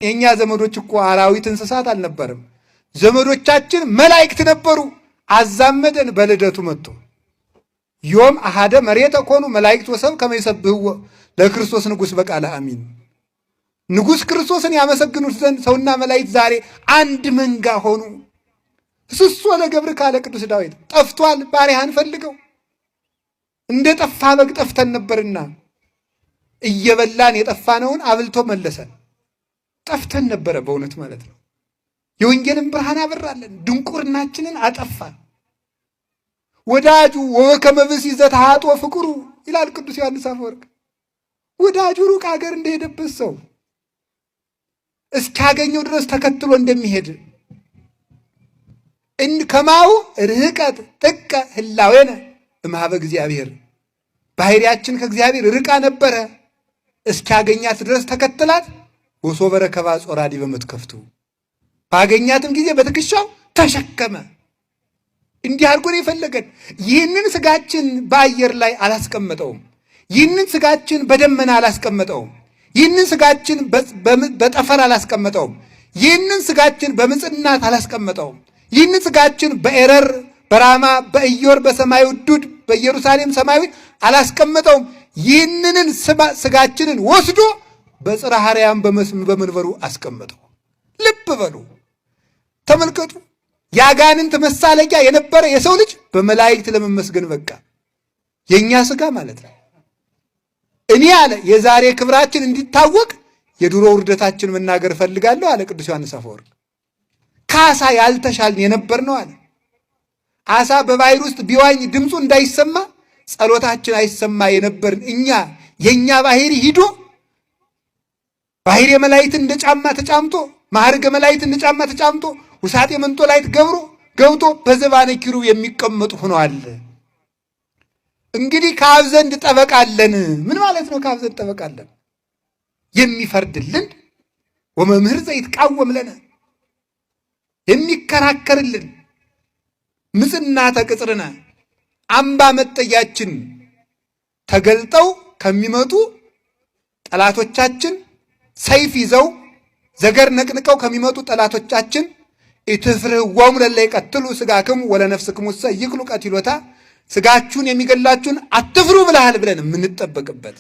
የኛ ዘመዶች እኮ አራዊት እንስሳት አልነበረም። ዘመዶቻችን መላእክት ነበሩ። አዛመደን በልደቱ መጥቶ ዮም አሃደ መሬተ ኮኑ መላእክት ወሰብ ከመ ይሰብህዎ ለክርስቶስ ንጉሥ በቃለ አሚን። ንጉሥ ክርስቶስን ያመሰግኑት ዘንድ ሰውና መላእክት ዛሬ አንድ መንጋ ሆኑ። እስሶ ለገብር ካለ ቅዱስ ዳዊት ጠፍቷል ባሪያህን ፈልገው፣ እንደ ጠፋ በግ ጠፍተን ነበርና እየበላን የጠፋነውን አብልቶ መለሰን። ጠፍተን ነበረ በእውነት ማለት ነው። የወንጌልን ብርሃን አበራለን፣ ድንቁርናችንን አጠፋን። ወዳጁ ወከመ ብእሲ ዘተሃጦ ፍቅሩ ይላል ቅዱስ ዮሐንስ አፈወርቅ። ወዳጁ ሩቅ ሀገር እንደሄደበት ሰው እስካገኘው ድረስ ተከትሎ እንደሚሄድ ከማው ርህቀት ጥቀ ህላዌነ እምኀበ እግዚአብሔር፣ ባህሪያችን ከእግዚአብሔር ርቃ ነበረ እስካገኛት ድረስ ተከትላት። ወሶበ ረከባ ጾራዲ በመትከፍቱ፣ ባገኛትም ጊዜ በትከሻው ተሸከመ። እንዲህ አድርጎ ነው የፈለገን። ይህንን ስጋችን በአየር ላይ አላስቀመጠውም። ይህንን ስጋችን በደመና አላስቀመጠውም። ይህንን ስጋችን በጠፈር አላስቀመጠውም። ይህንን ስጋችን በምጽናት አላስቀመጠውም። ይህንን ስጋችን በኤረር በራማ በኢዮር በሰማይ ውዱድ በኢየሩሳሌም ሰማያዊት አላስቀመጠውም። ይህንን ስጋችንን ወስዶ በጽርሐ አርያም በመንበሩ አስቀመጠው። ልብ በሉ ተመልከቱ። የአጋንንት መሳለቂያ የነበረ የሰው ልጅ በመላእክት ለመመስገን በቃ። የኛ ስጋ ማለት ነው። እኔ አለ የዛሬ ክብራችን እንዲታወቅ የድሮ ውርደታችን መናገር እፈልጋለሁ አለ ቅዱስ ዮሐንስ አፈወርቅ። ከአሳ ያልተሻልን የነበር ነው አለ። አሳ በባህር ውስጥ ቢዋኝ ድምፁ እንዳይሰማ ጸሎታችን አይሰማ የነበርን እኛ የኛ ባህሪ ሂዶ ባህር የመላእክት እንደ ጫማ ተጫምቶ ማዕርገ መላእክት እንደ ጫማ ተጫምቶ ውሳጤ መንጦላዕት ገብቶ በዘባነ ኪሩብ የሚቀመጡ ሆነዋል። እንግዲህ ከአብ ዘንድ ጠበቃ አለን። ምን ማለት ነው? ከአብ ዘንድ ጠበቃ አለን፣ የሚፈርድልን ወመምህር ዘይትቃወም ለነ፣ የሚከራከርልን ምጽናተ ቅጽርነ፣ አምባ መጠጊያችን፣ ተገልጠው ከሚመጡ ጠላቶቻችን፣ ሰይፍ ይዘው ዘገር ነቅንቀው ከሚመጡ ጠላቶቻችን ኢትፍርህዎሙ ለእለ ይቀትሉ ሥጋክሙ ወለነፍስክሙሰ ይክሉ ቀቲሎታ፣ ሥጋችሁን የሚገላችሁን አትፍሩ ብለሃል ብለን የምንጠበቅበት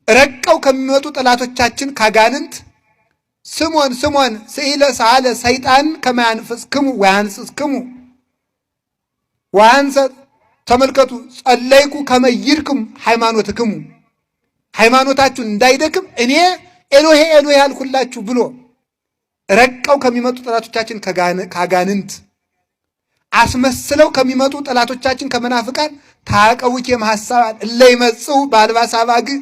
ረቀው ከሚመጡ ጠላቶቻችን ካጋንንት ስሞን ስኢለ ሰአለ ሰይጣን ከመያንፍስክሙ ወያንስስክሙ ወያንሰ፣ ተመልከቱ ጸለይኩ ከመይድክም ሃይማኖትክሙ፣ ሃይማኖታችሁን እንዳይደክም እኔ ኤሎሄ ኤሎሄ አልኩላችሁ ብሎ ረቀው ከሚመጡ ጠላቶቻችን ካጋንንት አስመስለው ከሚመጡ ጠላቶቻችን ከመናፍቃን ታቀውኪ የማሐሳባን እለ ይመጽኡ በአልባሰ አባግዕ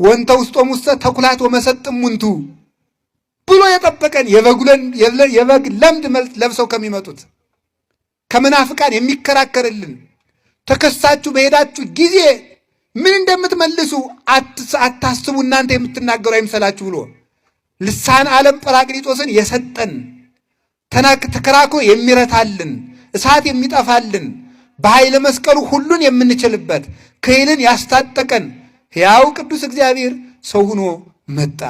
ወንተ ውስጦሙሰ ተኩላት ወመሰጥም ሙንቱ ብሎ የጠበቀን የበግ ለምድ ለብሰው ከሚመጡት ከመናፍቃን የሚከራከርልን፣ ተከሳችሁ በሄዳችሁ ጊዜ ምን እንደምትመልሱ አታስቡ እናንተ የምትናገሩ አይምሰላችሁ ብሎ ልሳን ዓለም ጰራቅሊጦስን የሰጠን፣ ተከራክሮ የሚረታልን፣ እሳት የሚጠፋልን፣ በኃይለ መስቀሉ ሁሉን የምንችልበት ክህልን ያስታጠቀን ሕያው ቅዱስ እግዚአብሔር ሰው ሆኖ መጣ።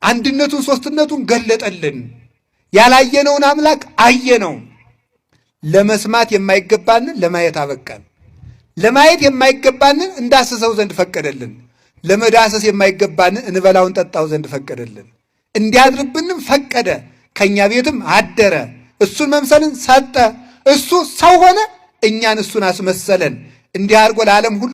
አንድነቱን ሦስትነቱን ገለጠልን። ያላየነውን አምላክ አየነው። ለመስማት የማይገባንን ለማየት አበቃን። ለማየት የማይገባንን እንዳስሰው ዘንድ ፈቀደልን። ለመዳሰስ የማይገባንን እንበላውን ጠጣው ዘንድ ፈቀደልን። እንዲያድርብንም ፈቀደ። ከእኛ ቤትም አደረ። እሱን መምሰልን ሰጠ። እሱ ሰው ሆነ፣ እኛን እሱን አስመሰለን። እንዲህ አድርጎ ለዓለም ሁሉ